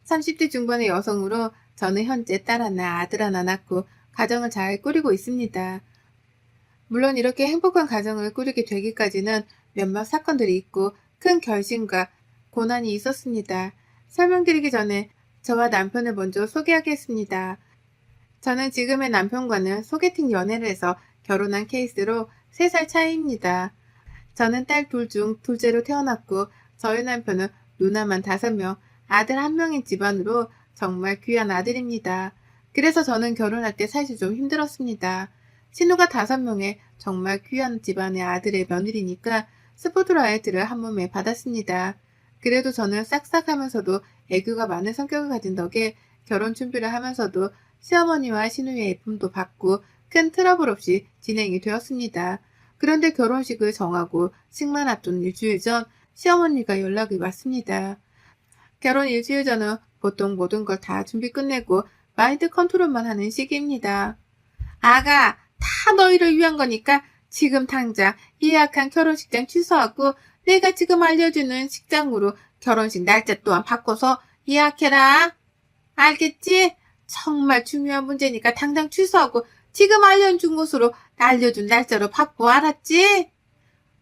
30대 중반의 여성으로 저는 현재 딸 하나, 아들 하나 낳고 가정을 잘 꾸리고 있습니다. 물론 이렇게 행복한 가정을 꾸리게 되기까지는 몇몇 사건들이 있고 큰 결심과 고난이 있었습니다. 설명드리기 전에 저와 남편을 먼저 소개하겠습니다. 저는 지금의 남편과는 소개팅 연애를 해서 결혼한 케이스로 3살 차이입니다. 저는 딸 둘 중 둘째로 태어났고 저희 남편은 누나만 5명, 아들 1명인 집안으로 정말 귀한 아들입니다. 그래서 저는 결혼할 때 사실 좀 힘들었습니다. 신우가 5명의 정말 귀한 집안의 아들의 며느리니까 스포트라이트를 한 몸에 받았습니다. 그래도 저는 싹싹하면서도 애교가 많은 성격을 가진 덕에 결혼 준비를 하면서도 시어머니와 신우의 예쁨도 받고 큰 트러블 없이 진행이 되었습니다. 그런데 결혼식을 정하고 식만 앞둔 일주일 전 시어머니가 연락이 왔습니다. 결혼 일주일 전은 보통 모든 걸 다 준비 끝내고 마인드 컨트롤만 하는 시기입니다. 아가, 다 너희를 위한 거니까 지금 당장 예약한 결혼식장 취소하고 내가 지금 알려주는 식장으로 결혼식 날짜 또한 바꿔서 예약해라. 알겠지? 정말 중요한 문제니까 당장 취소하고 지금 알려준 곳으로 알려준 날짜로 바꿔, 알았지?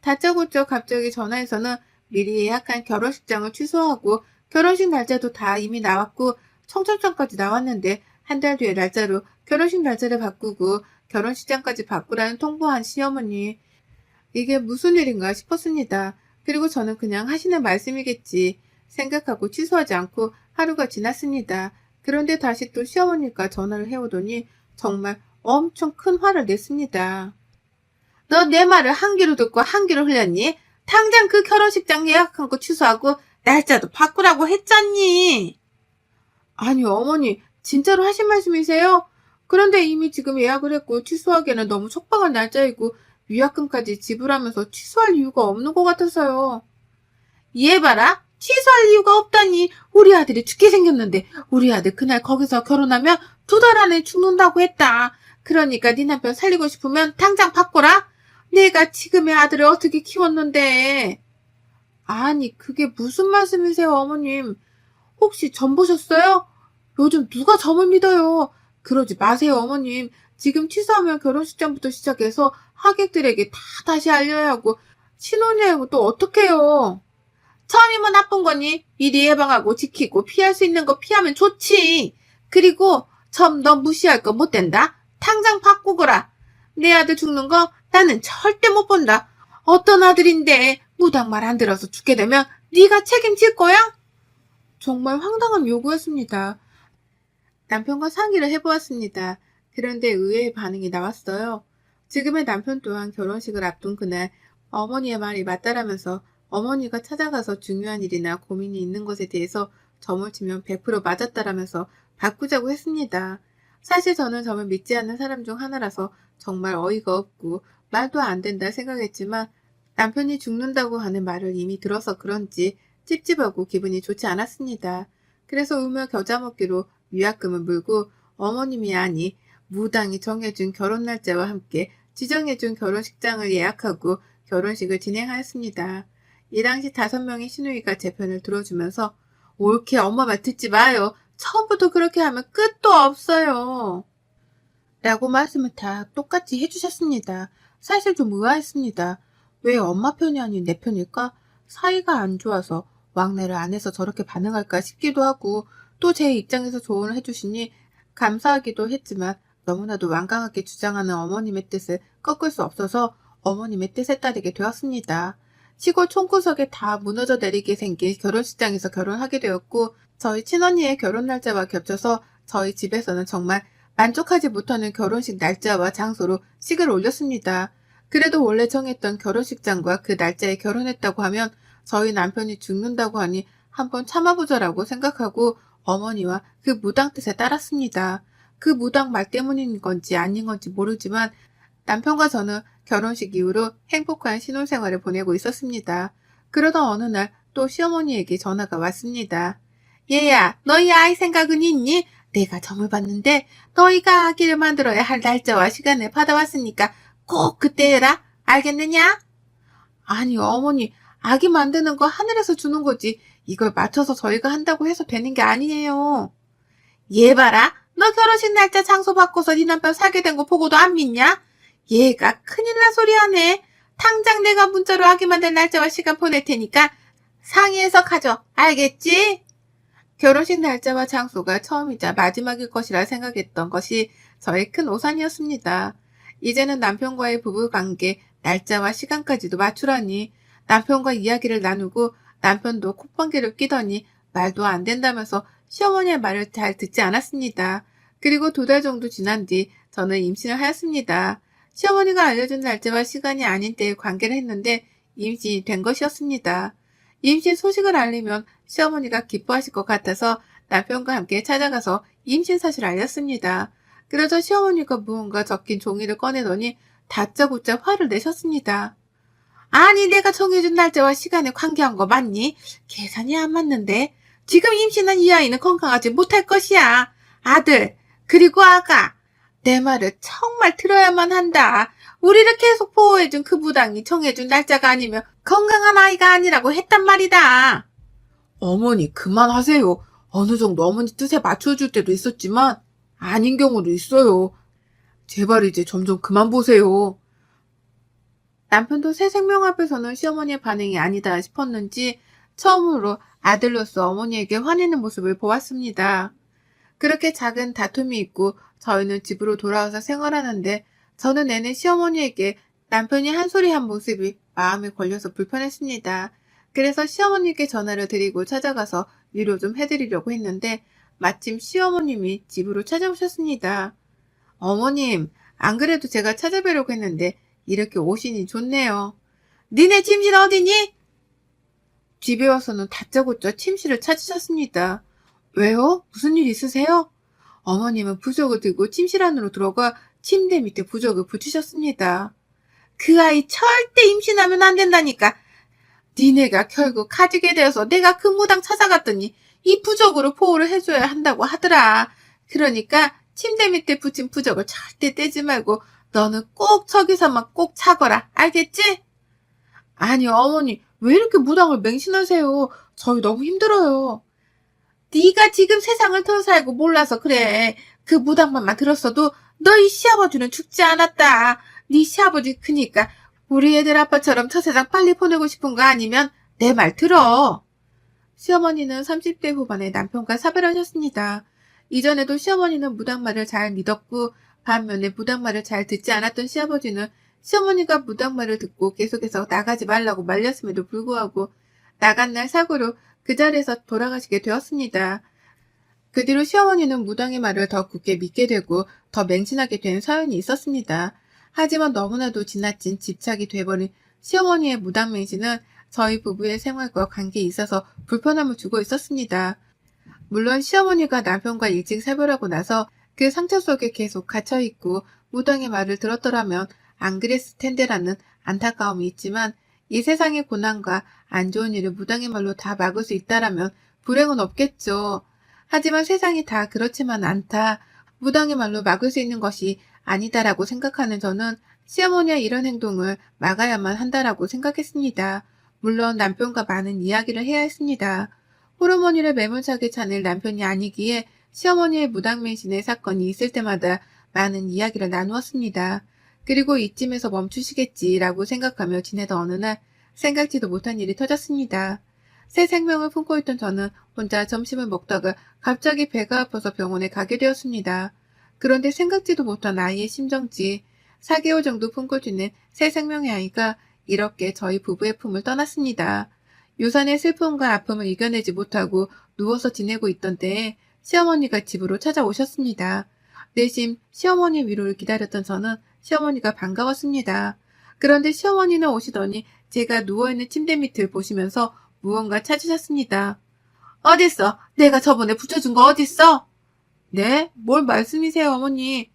다짜고짜 갑자기 전화해서는 미리 예약한 결혼식장을 취소하고 결혼식 날짜도 다 이미 나왔고 청첩장까지 나왔는데 한 달 뒤에 날짜로 결혼식 날짜를 바꾸고 결혼식장까지 바꾸라는 통보한 시어머니. 이게 무슨 일인가 싶었습니다. 그리고 저는 그냥 하시는 말씀이겠지 생각하고 취소하지 않고 하루가 지났습니다. 그런데 다시 또 시어머니가 전화를 해오더니 정말 엄청 큰 화를 냈습니다. 너 내 말을 한 귀로 듣고 한 귀로 흘렸니? 당장 그 결혼식장 예약한 거 취소하고 날짜도 바꾸라고 했잖니. 아니 어머니 진짜로 하신 말씀이세요? 그런데 이미 지금 예약을 했고 취소하기에는 너무 촉박한 날짜이고 위약금까지 지불하면서 취소할 이유가 없는 것 같아서요. 얘 봐라. 취소할 이유가 없다니. 우리 아들이 죽게 생겼는데 우리 아들 그날 거기서 결혼하면 2달 안에 죽는다고 했다. 그러니까 네 남편 살리고 싶으면 당장 바꿔라. 내가 지금의 아들을 어떻게 키웠는데. 아니 그게 무슨 말씀이세요 어머님. 혹시 점 보셨어요? 요즘 누가 점을 믿어요. 그러지 마세요 어머님. 지금 취소하면 결혼식장부터 시작해서 하객들에게 다 다시 알려야 하고 신혼여행은 또 어떡해요. 처음이면 나쁜 거니? 미리 예방하고 지키고 피할 수 있는 거 피하면 좋지. 그리고 점 너 무시할 거 못 된다. 당장 바꾸거라. 내 아들 죽는 거 나는 절대 못 본다. 어떤 아들인데 무당 말 안 들어서 죽게 되면 네가 책임질 거야? 정말 황당한 요구였습니다. 남편과 상의를 해보았습니다. 그런데 의외의 반응이 나왔어요. 지금의 남편 또한 결혼식을 앞둔 그날 어머니의 말이 맞다라면서 어머니가 찾아가서 중요한 일이나 고민이 있는 것에 대해서 점을 치면 100% 맞았다라면서 바꾸자고 했습니다. 사실 저는 점을 믿지 않는 사람 중 하나라서 정말 어이가 없고 말도 안 된다 생각했지만 남편이 죽는다고 하는 말을 이미 들어서 그런지 찝찝하고 기분이 좋지 않았습니다. 그래서 울며 겨자 먹기로 위약금을 물고 어머님이 아니 무당이 정해준 결혼 날짜와 함께 지정해준 결혼식장을 예약하고 결혼식을 진행하였습니다. 이 당시 5명의 시누이가 제 편을 들어주면서 옳게 엄마 말 듣지 마요. 처음부터 그렇게 하면 끝도 없어요. 라고 말씀을 다 똑같이 해주셨습니다. 사실 좀 의아했습니다. 왜 엄마 편이 아닌 내 편일까? 사이가 안 좋아서 왕래를 안 해서 저렇게 반응할까 싶기도 하고 또 제 입장에서 조언을 해주시니 감사하기도 했지만 너무나도 완강하게 주장하는 어머님의 뜻을 꺾을 수 없어서 어머님의 뜻에 따르게 되었습니다. 시골 촌구석에 다 무너져 내리게 생긴 결혼식장에서 결혼하게 되었고 저희 친언니의 결혼 날짜와 겹쳐서 저희 집에서는 정말 만족하지 못하는 결혼식 날짜와 장소로 식을 올렸습니다. 그래도 원래 정했던 결혼식장과 그 날짜에 결혼했다고 하면 저희 남편이 죽는다고 하니 한번 참아보자라고 생각하고 어머니와 그 무당 뜻에 따랐습니다. 그 무당 말 때문인 건지 아닌 건지 모르지만 남편과 저는 결혼식 이후로 행복한 신혼생활을 보내고 있었습니다. 그러던 어느 날 또 시어머니에게 전화가 왔습니다. 얘야, 너희 아이 생각은 있니? 내가 점을 봤는데 너희가 아기를 만들어야 할 날짜와 시간을 받아왔으니까 꼭 그때 해라. 알겠느냐? 아니 어머니, 아기 만드는 거 하늘에서 주는 거지. 이걸 맞춰서 저희가 한다고 해서 되는 게 아니에요. 얘 봐라. 너 결혼식 날짜 장소 바꿔서 네 남편 사게 된 거 보고도 안 믿냐? 얘가 큰일 날 소리 하네. 당장 내가 문자로 하기만 된 날짜와 시간 보낼 테니까 상의해서 가져. 알겠지? 결혼식 날짜와 장소가 처음이자 마지막일 것이라 생각했던 것이 저의 큰 오산이었습니다. 이제는 남편과의 부부관계, 날짜와 시간까지도 맞추라니 남편과 이야기를 나누고 남편도 콧방귀를 끼더니 말도 안 된다면서 시어머니의 말을 잘 듣지 않았습니다. 그리고 2달 정도 지난 뒤 저는 임신을 하였습니다. 시어머니가 알려준 날짜와 시간이 아닌 때에 관계를 했는데 임신이 된 것이었습니다. 임신 소식을 알리면 시어머니가 기뻐하실 것 같아서 남편과 함께 찾아가서 임신 사실을 알렸습니다. 그러자 시어머니가 무언가 적힌 종이를 꺼내더니 다짜고짜 화를 내셨습니다. 아니 내가 정해준 날짜와 시간에 관계한 거 맞니? 계산이 안 맞는데. 지금 임신한 이 아이는 건강하지 못할 것이야. 아들, 그리고 아가. 내 말을 정말 들어야만 한다. 우리를 계속 보호해준 그 무당이 정해준 날짜가 아니면 건강한 아이가 아니라고 했단 말이다. 어머니 그만하세요. 어느 정도 어머니 뜻에 맞춰줄 때도 있었지만 아닌 경우도 있어요. 제발 이제 좀 그만 보세요. 남편도 새 생명 앞에서는 시어머니의 반응이 아니다 싶었는지 처음으로 아들로서 어머니에게 화내는 모습을 보았습니다. 그렇게 작은 다툼이 있고 저희는 집으로 돌아와서 생활하는데 저는 내내 시어머니에게 남편이 한 소리 한 모습이 마음에 걸려서 불편했습니다. 그래서 시어머니께 전화를 드리고 찾아가서 위로 좀 해드리려고 했는데 마침 시어머님이 집으로 찾아오셨습니다. 어머님, 안 그래도 제가 찾아뵈려고 했는데 이렇게 오시니 좋네요. 니네 침실 어디니? 집에 와서는 다짜고짜 침실을 찾으셨습니다. 왜요? 무슨 일 있으세요? 어머님은 부적을 들고 침실 안으로 들어가 침대 밑에 부적을 붙이셨습니다. 그 아이 절대 임신하면 안 된다니까. 니네가 결국 가지게 되어서 내가 그 무당 찾아갔더니 이 부적으로 보호를 해줘야 한다고 하더라. 그러니까 침대 밑에 붙인 부적을 절대 떼지 말고 너는 꼭 저기서만 꼭 차거라. 알겠지? 아니 어머니 왜 이렇게 무당을 맹신하세요? 저희 너무 힘들어요. 네가 지금 세상을 더 살고 몰라서 그래. 그 무당말만 들었어도 너희 시아버지는 죽지 않았다. 네 시아버지 크니까 우리 애들 아빠처럼 저 세상 빨리 보내고 싶은 거 아니면 내 말 들어. 시어머니는 30대 후반에 남편과 사별하셨습니다. 이전에도 시어머니는 무당말을 잘 믿었고 반면에 무당말을 잘 듣지 않았던 시아버지는 시어머니가 무당말을 듣고 계속해서 나가지 말라고 말렸음에도 불구하고 나간 날 사고로 그 자리에서 돌아가시게 되었습니다. 그 뒤로 시어머니는 무당의 말을 더 굳게 믿게 되고 더 맹신하게 된 사연이 있었습니다. 하지만 너무나도 지나친 집착이 돼버린 시어머니의 무당 맹신은 저희 부부의 생활과 관계에 있어서 불편함을 주고 있었습니다. 물론 시어머니가 남편과 일찍 사별하고 나서 그 상처 속에 계속 갇혀있고 무당의 말을 들었더라면 안 그랬을 텐데라는 안타까움이 있지만 이 세상의 고난과 안 좋은 일을 무당의 말로 다 막을 수 있다라면 불행은 없겠죠. 하지만 세상이 다 그렇지만 않다. 무당의 말로 막을 수 있는 것이 아니다라고 생각하는 저는 시어머니의 이런 행동을 막아야만 한다라고 생각했습니다. 물론 남편과 많은 이야기를 해야 했습니다. 호르몬이를 매몰차게 찾을 남편이 아니기에 시어머니의 무당맹신의 사건이 있을 때마다 많은 이야기를 나누었습니다. 그리고 이쯤에서 멈추시겠지라고 생각하며 지내던 어느 날 생각지도 못한 일이 터졌습니다. 새 생명을 품고 있던 저는 혼자 점심을 먹다가 갑자기 배가 아파서 병원에 가게 되었습니다. 그런데 생각지도 못한 아이의 심정지, 4개월 정도 품고 지낸 새 생명의 아이가 이렇게 저희 부부의 품을 떠났습니다. 유산의 슬픔과 아픔을 이겨내지 못하고 누워서 지내고 있던 때에 시어머니가 집으로 찾아오셨습니다. 내심 시어머니 위로를 기다렸던 저는 시어머니가 반가웠습니다. 그런데 시어머니는 오시더니 제가 누워있는 침대 밑을 보시면서 무언가 찾으셨습니다. 어딨어? 내가 저번에 붙여준 거 어딨어? 네? 뭘 말씀이세요, 어머니?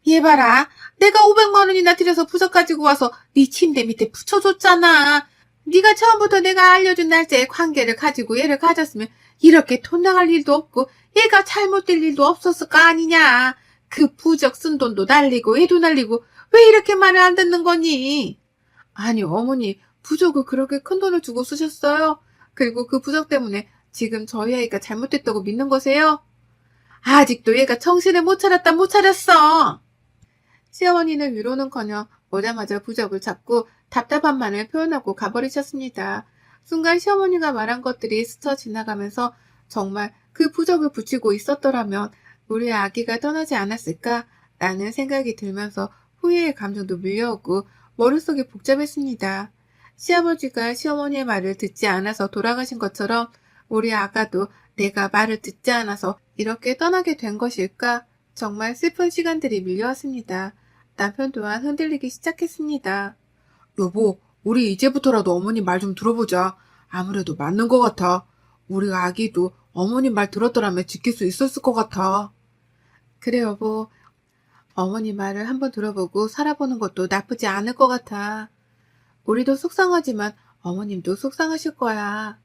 얘 봐라. 내가 500만 원이나 들여서 부적 가지고 와서 네 침대 밑에 붙여줬잖아. 네가 처음부터 내가 알려준 날짜에 관계를 가지고 얘를 가졌으면 이렇게 돈 나갈 일도 없고 얘가 잘못될 일도 없었을 거 아니냐. 그 부적 쓴 돈도 날리고 애도 날리고 왜 이렇게 말을 안 듣는 거니? 아니 어머니 부적을 그렇게 큰 돈을 주고 쓰셨어요? 그리고 그 부적 때문에 지금 저희 아이가 잘못됐다고 믿는 거세요? 아직도 얘가 정신을 못 차렸다 못 차렸어. 시어머니는 위로는커녕 오자마자 부적을 잡고 답답함만을 표현하고 가버리셨습니다. 순간 시어머니가 말한 것들이 스쳐 지나가면서 정말 그 부적을 붙이고 있었더라면 우리 아기가 떠나지 않았을까? 라는 생각이 들면서 후회의 감정도 밀려오고 머릿속이 복잡했습니다. 시아버지가 시어머니의 말을 듣지 않아서 돌아가신 것처럼 우리 아가도 내가 말을 듣지 않아서 이렇게 떠나게 된 것일까? 정말 슬픈 시간들이 밀려왔습니다. 남편 또한 흔들리기 시작했습니다. 여보, 우리 이제부터라도 어머님 말 좀 들어보자. 아무래도 맞는 것 같아. 우리 아기도 어머님 말 들었더라면 지킬 수 있었을 것 같아. 그래 여보, 어머니 말을 한번 들어보고 살아보는 것도 나쁘지 않을 것 같아. 우리도 속상하지만 어머님도 속상하실 거야.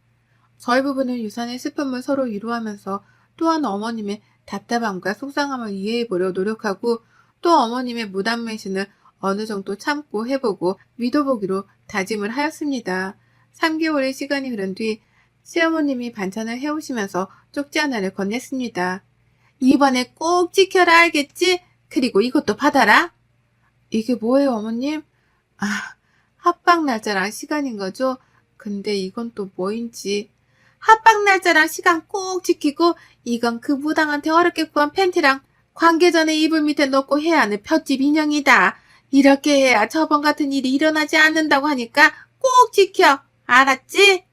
저희 부부는 유산의 슬픔을 서로 위로하면서 또한 어머님의 답답함과 속상함을 이해해보려 노력하고 또 어머님의 무단매신을 어느 정도 참고 해보고 믿어보기로 다짐을 하였습니다. 3개월의 시간이 흐른 뒤 시어머님이 반찬을 해오시면서 쪽지 하나를 건넸습니다. 이번에 꼭 지켜라 알겠지? 그리고 이것도 받아라. 이게 뭐예요 어머님? 아, 합방 날짜랑 시간인 거죠? 근데 이건 또 뭐인지. 합방 날짜랑 시간 꼭 지키고 이건 그 무당한테 어렵게 구한 팬티랑 관계 전에 이불 밑에 넣고 해야 하는 볏짚 인형이다. 이렇게 해야 저번 같은 일이 일어나지 않는다고 하니까 꼭 지켜. 알았지?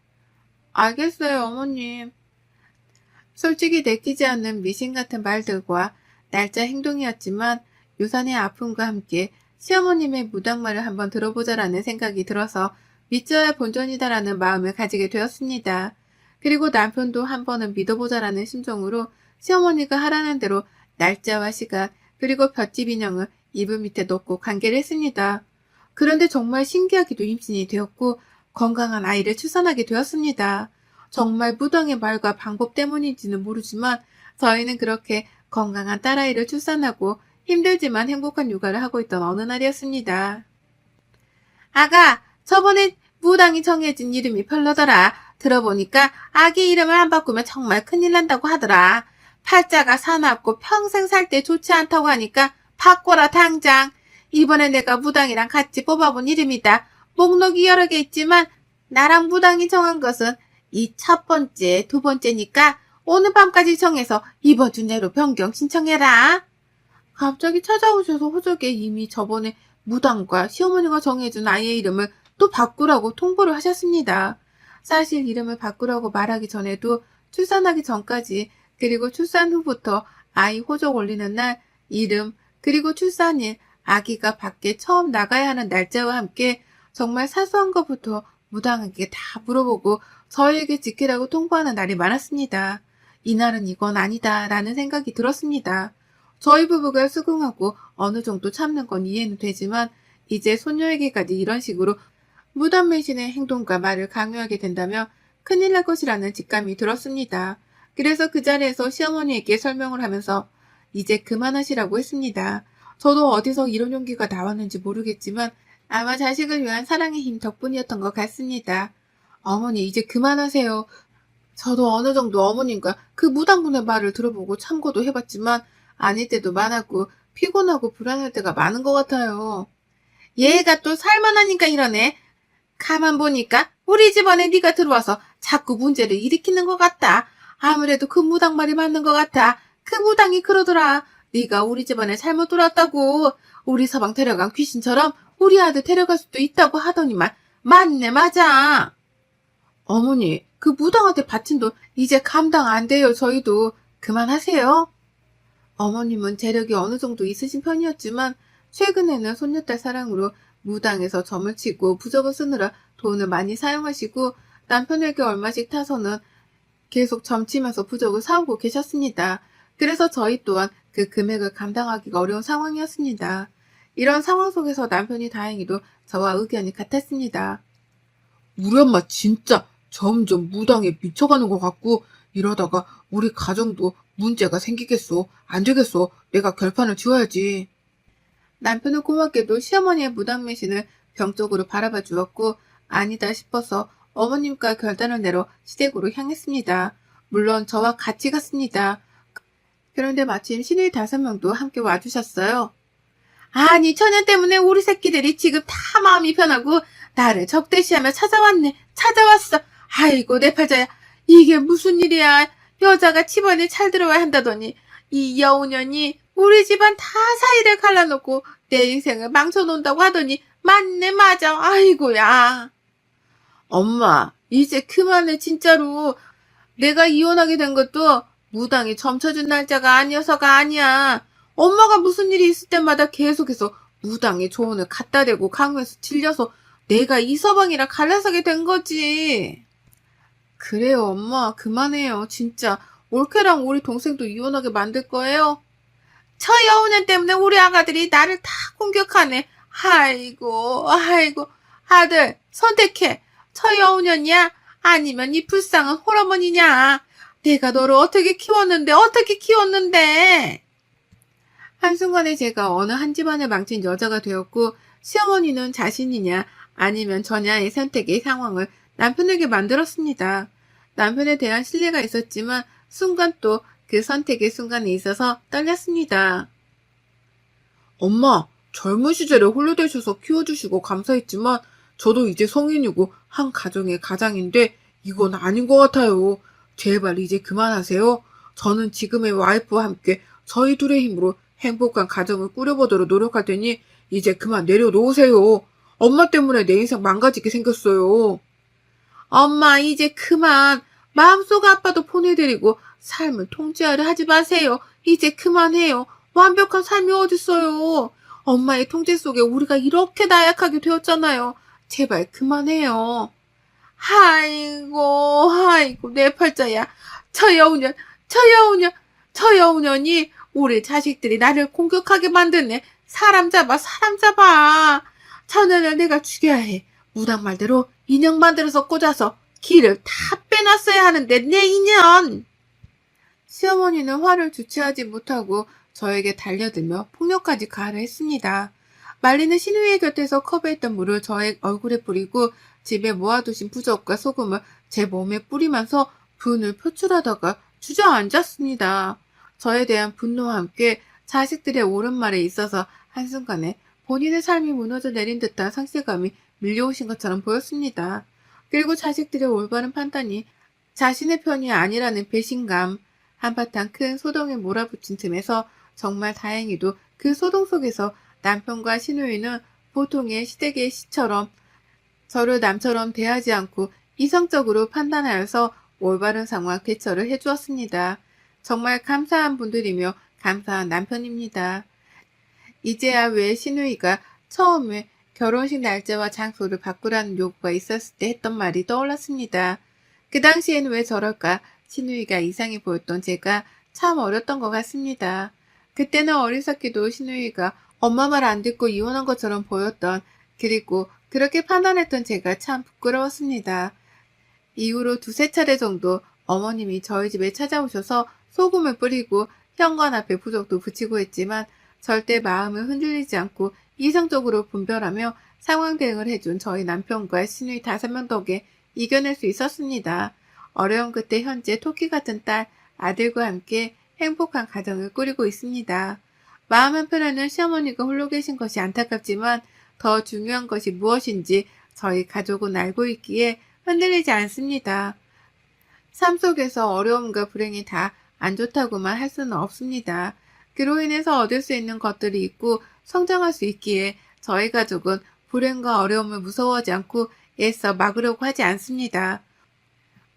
알겠어요 어머님. 솔직히 내키지 않는 미신 같은 말들과 날짜 행동이었지만 유산의 아픔과 함께 시어머님의 무당말을 한번 들어보자라는 생각이 들어서 믿져야 본전이다라는 마음을 가지게 되었습니다. 그리고 남편도 한 번은 믿어보자라는 심정으로 시어머니가 하라는 대로 날짜와 시간 그리고 볏짚 인형을 이불 밑에 넣고 관계를 했습니다. 그런데 정말 신기하게도 임신이 되었고 건강한 아이를 출산하게 되었습니다. 정말 무당의 말과 방법 때문인지는 모르지만 저희는 그렇게 건강한 딸아이를 출산하고 힘들지만 행복한 육아를 하고 있던 어느 날이었습니다. 아가, 저번에 무당이 정해진 이름이 별로더라. 들어보니까 아기 이름을 안 바꾸면 정말 큰일 난다고 하더라. 팔자가 사납고 평생 살 때 좋지 않다고 하니까 바꿔라 당장. 이번에 내가 무당이랑 같이 뽑아본 이름이다. 목록이 여러 개 있지만 나랑 무당이 정한 것은 이 첫 번째, 두 번째니까 오늘 밤까지 정해서 이번 주 내로 변경 신청해라. 갑자기 찾아오셔서 호적에 이미 저번에 무당과 시어머니가 정해준 아이의 이름을 또 바꾸라고 통보를 하셨습니다. 사실 이름을 바꾸라고 말하기 전에도 출산하기 전까지 그리고 출산 후부터 아이 호적 올리는 날 이름 그리고 출산일 아기가 밖에 처음 나가야 하는 날짜와 함께 정말 사소한 것부터 무당에게 다 물어보고 저희에게 지키라고 통보하는 날이 많았습니다. 이날은 이건 아니다 라는 생각이 들었습니다. 저희 부부가 수긍하고 어느 정도 참는 건 이해는 되지만 이제 소녀에게까지 이런 식으로 무단매신의 행동과 말을 강요하게 된다면 큰일 날 것이라는 직감이 들었습니다. 그래서 그 자리에서 시어머니에게 설명을 하면서 이제 그만하시라고 했습니다. 저도 어디서 이런 용기가 나왔는지 모르겠지만 아마 자식을 위한 사랑의 힘 덕분이었던 것 같습니다. 어머니 이제 그만하세요. 저도 어느 정도 어머님과 그 무당분의 말을 들어보고 참고도 해봤지만 아닐 때도 많았고 피곤하고 불안할 때가 많은 것 같아요. 얘가 또 살만하니까 이러네. 가만 보니까 우리 집안에 네가 들어와서 자꾸 문제를 일으키는 것 같다. 아무래도 그 무당 말이 맞는 것 같아. 그 무당이 그러더라. 네가 우리 집안에 잘못 들어왔다고. 우리 서방 데려간 귀신처럼 우리 아들 데려갈 수도 있다고 하더니만 맞네 맞아. 어머니 그 무당한테 바친 돈 이제 감당 안 돼요. 저희도 그만하세요. 어머님은 재력이 어느 정도 있으신 편이었지만 최근에는 손녀딸 사랑으로 무당에서 점을 치고 부적을 쓰느라 돈을 많이 사용하시고 남편에게 얼마씩 타서는 계속 점치면서 부적을 사오고 계셨습니다. 그래서 저희 또한 그 금액을 감당하기가 어려운 상황이었습니다. 이런 상황 속에서 남편이 다행히도 저와 의견이 같았습니다. 우리 엄마 진짜 점점 무당에 미쳐가는 것 같고 이러다가 우리 가정도 문제가 생기겠소. 안 되겠소. 내가 결판을 지어야지. 남편은 고맙게도 시어머니의 무당매신을 병적으로 바라봐 주었고 아니다 싶어서 어머님과 결단을 내러 시댁으로 향했습니다. 물론 저와 같이 갔습니다. 그런데 마침 시누이 5명도 함께 와주셨어요. 아니, 처녀 때문에 우리 새끼들이 지금 다 마음이 편하고 나를 적대시하며 찾아왔네. 찾아왔어. 아이고, 내 팔자야. 이게 무슨 일이야. 여자가 집안에 잘 들어와야 한다더니 이 여우년이 우리 집안 다 사이를 갈라놓고 내 인생을 망쳐놓는다고 하더니 맞네, 맞아. 아이고야. 엄마, 이제 그만해, 진짜로. 내가 이혼하게 된 것도 무당이 점쳐준 날짜가 아니어서가 아니야. 엄마가 무슨 일이 있을 때마다 계속해서 무당의 조언을 갖다 대고 강요해서 질려서 내가 이 서방이랑 갈라서게 된 거지. 그래요, 엄마. 그만해요. 진짜. 올케랑 우리 동생도 이혼하게 만들 거예요? 저 여우년 때문에 우리 아가들이 나를 다 공격하네. 아이고, 아이고. 아들, 선택해. 저 여우년이야? 아니면 이 불쌍한 홀어머니냐? 내가 너를 어떻게 키웠는데? 한순간에 제가 어느 한 집안을 망친 여자가 되었고, 시어머니는 자신이냐, 아니면 저냐의 선택의 상황을 남편에게 만들었습니다. 남편에 대한 신뢰가 있었지만, 순간 또 그 선택의 순간에 있어서 떨렸습니다. 엄마, 젊은 시절에 홀려대셔서 키워주시고 감사했지만, 저도 이제 성인이고 한 가정의 가장인데, 이건 아닌 것 같아요. 제발 이제 그만하세요. 저는 지금의 와이프와 함께 저희 둘의 힘으로 행복한 가정을 꾸려보도록 노력할 테니 이제 그만 내려놓으세요. 엄마 때문에 내 인생 망가지게 생겼어요. 엄마, 이제 그만. 마음속 아빠도 보내드리고 삶을 통제하려 하지 마세요. 이제 그만해요. 완벽한 삶이 어딨어요. 엄마의 통제 속에 우리가 이렇게 나약하게 되었잖아요. 제발 그만해요. 아이고, 아이고, 내 팔자야. 저 여우년, 저 여우년, 저 여우년이 우리 자식들이 나를 공격하게 만드네. 사람 잡아, 사람 잡아. 저년을 내가 죽여야 해. 무당 말대로 인형 만들어서 꽂아서 기를 다 빼놨어야 하는데, 내 인연. 시어머니는 화를 주체하지 못하고 저에게 달려들며 폭력까지 가하했습니다. 말리는 시누이의 곁에서 컵에 있던 물을 저의 얼굴에 뿌리고 집에 모아두신 부적과 소금을 제 몸에 뿌리면서 분을 표출하다가 주저앉았습니다. 저에 대한 분노와 함께 자식들의 옳은 말에 있어서 한순간에 본인의 삶이 무너져 내린 듯한 상실감이 밀려오신 것처럼 보였습니다. 그리고 자식들의 올바른 판단이 자신의 편이 아니라는 배신감, 한바탕 큰 소동에 몰아붙인 틈에서 정말 다행히도 그 소동 속에서 남편과 시누이는 보통의 시댁의 시처럼 저를 남처럼 대하지 않고 이성적으로 판단하여서 올바른 상황 대처를 해주었습니다. 정말 감사한 분들이며 감사한 남편입니다. 이제야 왜 시누이가 처음에 결혼식 날짜와 장소를 바꾸라는 요구가 있었을 때 했던 말이 떠올랐습니다. 그 당시에는 왜 저럴까 시누이가 이상해 보였던 제가 참 어렸던 것 같습니다. 그때는 어리석기도 시누이가 엄마 말 안 듣고 이혼한 것처럼 보였던, 그리고 그렇게 판단했던 제가 참 부끄러웠습니다. 이후로 2~3차례 정도 어머님이 저희 집에 찾아오셔서 소금을 뿌리고 현관 앞에 부적도 붙이고 했지만 절대 마음을 흔들리지 않고 이성적으로 분별하며 상황 대응을 해준 저희 남편과 시누이 5명 덕에 이겨낼 수 있었습니다. 어려운 그때 현재 토끼 같은 딸, 아들과 함께 행복한 가정을 꾸리고 있습니다. 마음 한편에는 시어머니가 홀로 계신 것이 안타깝지만 더 중요한 것이 무엇인지 저희 가족은 알고 있기에 흔들리지 않습니다. 삶 속에서 어려움과 불행이 다 안 좋다고만 할 수는 없습니다. 그로 인해서 얻을 수 있는 것들이 있고 성장할 수 있기에 저희 가족은 불행과 어려움을 무서워하지 않고 애써 막으려고 하지 않습니다.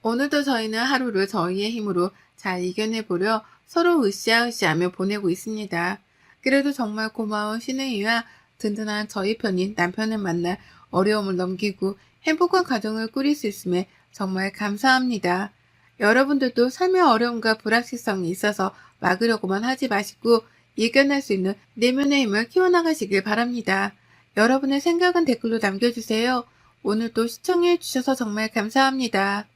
오늘도 저희는 하루를 저희의 힘으로 잘 이겨내보려 서로 으쌰으쌰하며 보내고 있습니다. 그래도 정말 고마운 시누이와 든든한 저희 편인 남편을 만나 어려움을 넘기고 행복한 가정을 꾸릴 수 있음에 정말 감사합니다. 여러분들도 삶의 어려움과 불확실성이 있어서 막으려고만 하지 마시고 이겨낼 수 있는 내면의 힘을 키워나가시길 바랍니다. 여러분의 생각은 댓글로 남겨주세요. 오늘도 시청해주셔서 정말 감사합니다.